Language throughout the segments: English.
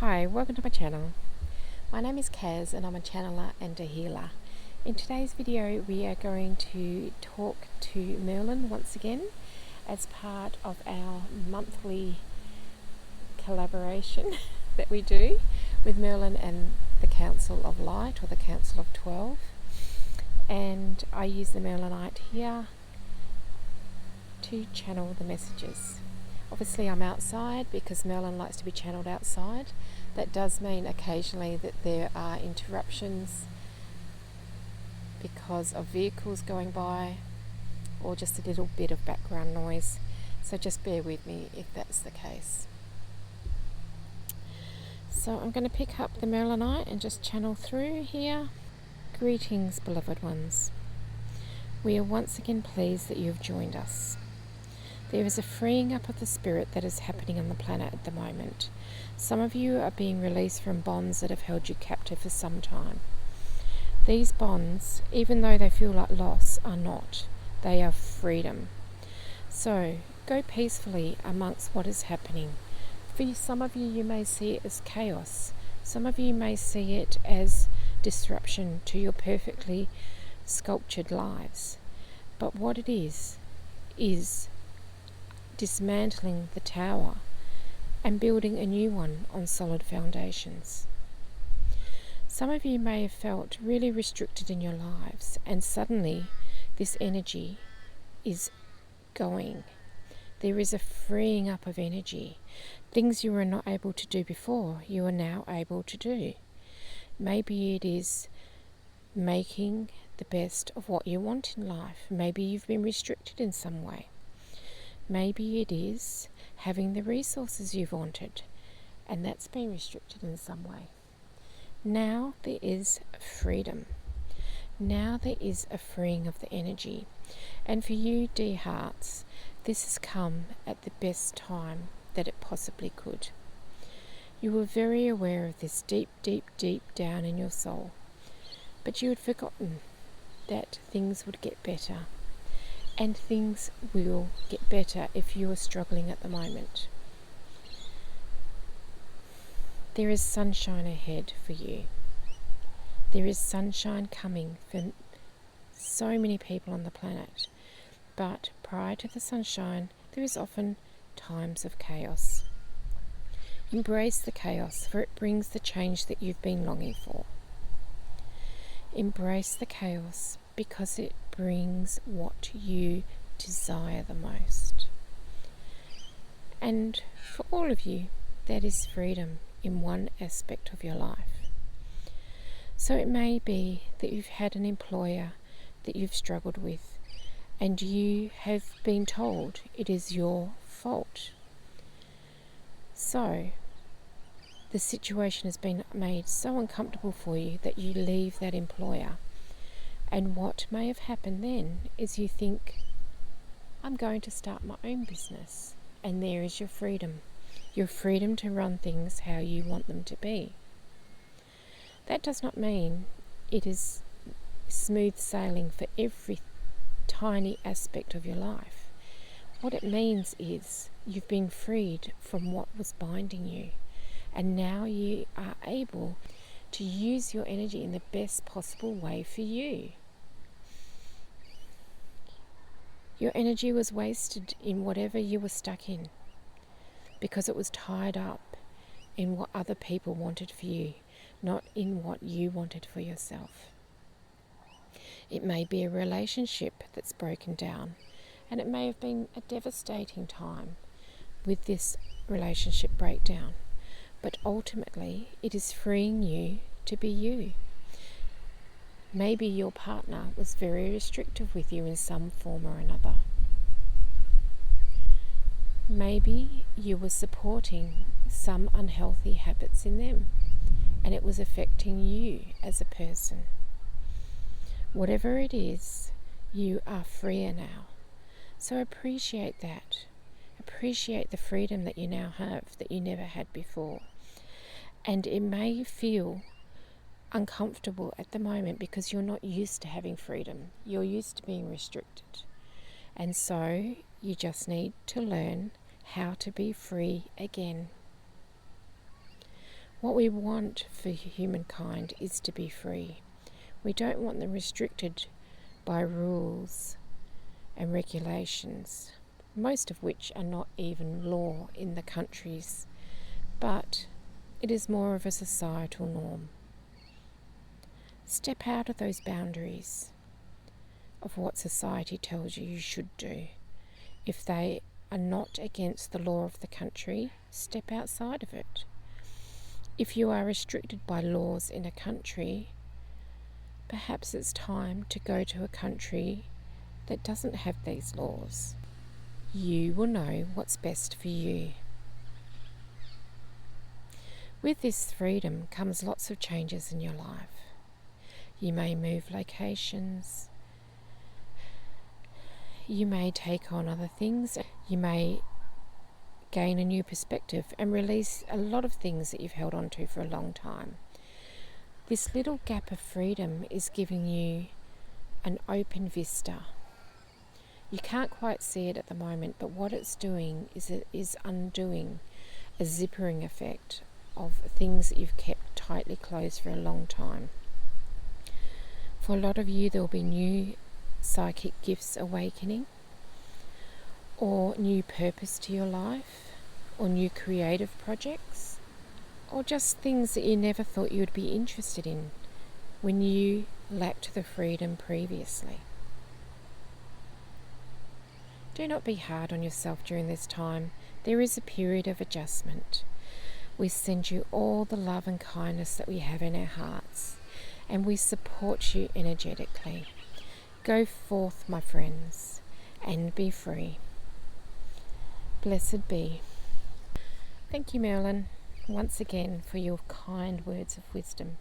Hi, welcome to my channel. My name is Kaz and I'm a channeler and a healer. In today's video we are going to talk to Merlin once again as part of our monthly collaboration that we do with Merlin and the Council of Light, or the Council of 12. And I use the Merlinite here to channel the messages. Obviously I'm outside because Merlin likes to be channeled outside. That does mean occasionally that there are interruptions because of vehicles going by or just a little bit of background noise. So just bear with me if that's the case. So I'm going to pick up the Merlinite and just channel through here. Greetings, beloved ones. We are once again pleased that you have joined us. There is a freeing up of the spirit that is happening on the planet at the moment. Some of you are being released from bonds that have held you captive for some time. These bonds, even though they feel like loss, are not. They are freedom. So go peacefully amongst what is happening. For some of you, you may see it as chaos. Some of you may see it as disruption to your perfectly sculptured lives. But what it is dismantling the tower and building a new one on solid foundations. Some of you may have felt really restricted in your lives, and suddenly this energy is going. There is a freeing up of energy. Things you were not able to do before, you are now able to do. Maybe it is making the best of what you want in life. Maybe you've been restricted in some way. Maybe it is having the resources you've wanted, and that's been restricted in some way. Now there is freedom. Now there is a freeing of the energy. And for you, dear hearts, this has come at the best time that it possibly could. You were very aware of this deep, deep, deep down in your soul, but you had forgotten that things would get better. And things will get better if you are struggling at the moment. There is sunshine ahead for you. There is sunshine coming for so many people on the planet. But prior to the sunshine, there is often times of chaos. Embrace the chaos, for it brings the change that you've been longing for. Embrace the chaos because it brings what you desire the most. And for all of you, that is freedom in one aspect of your life. So it may be that you've had an employer that you've struggled with, and you have been told it is your fault. So the situation has been made so uncomfortable for you that you leave that employer. And what may have happened then is you think, I'm going to start my own business. And there is your freedom. Your freedom to run things how you want them to be. That does not mean it is smooth sailing for every tiny aspect of your life. What it means is you've been freed from what was binding you. And now you are able to use your energy in the best possible way for you. Your energy was wasted in whatever you were stuck in because it was tied up in what other people wanted for you, not in what you wanted for yourself. It may be a relationship that's broken down, and it may have been a devastating time with this relationship breakdown, but ultimately it is freeing you to be you. Maybe your partner was very restrictive with you in some form or another. Maybe you were supporting some unhealthy habits in them, and it was affecting you as a person. Whatever it is, you are freer now. So appreciate that. Appreciate the freedom that you now have that you never had before. And it may feel uncomfortable at the moment because you're not used to having freedom. You're used to being restricted. And so you just need to learn how to be free again. What we want for humankind is to be free. We don't want them restricted by rules and regulations, most of which are not even law in the countries, but it is more of a societal norm. Step out of those boundaries of what society tells you should do. If they are not against the law of the country, step outside of it. If you are restricted by laws in a country, perhaps it's time to go to a country that doesn't have these laws. You will know what's best for you. With this freedom comes lots of changes in your life. You may move locations. You may take on other things. You may gain a new perspective and release a lot of things that you've held on to for a long time. This little gap of freedom is giving you an open vista. You can't quite see it at the moment, but what it's doing is it is undoing a zippering effect of things that you've kept tightly closed for a long time. For a lot of you, there will be new psychic gifts awakening, or new purpose to your life, or new creative projects, or just things that you never thought you would be interested in when you lacked the freedom previously. Do not be hard on yourself during this time. There is a period of adjustment. We send you all the love and kindness that we have in our hearts, and we support you energetically. Go forth, my friends, and be free. Blessed be. Thank you, Merlin, once again for your kind words of wisdom.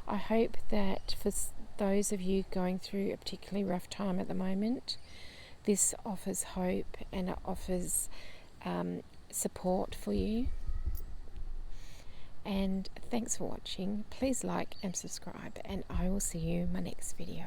I hope that for those of you going through a particularly rough time at the moment, this offers hope and it offers support for you. And thanks for watching. Please like and subscribe, and I will see you in my next video.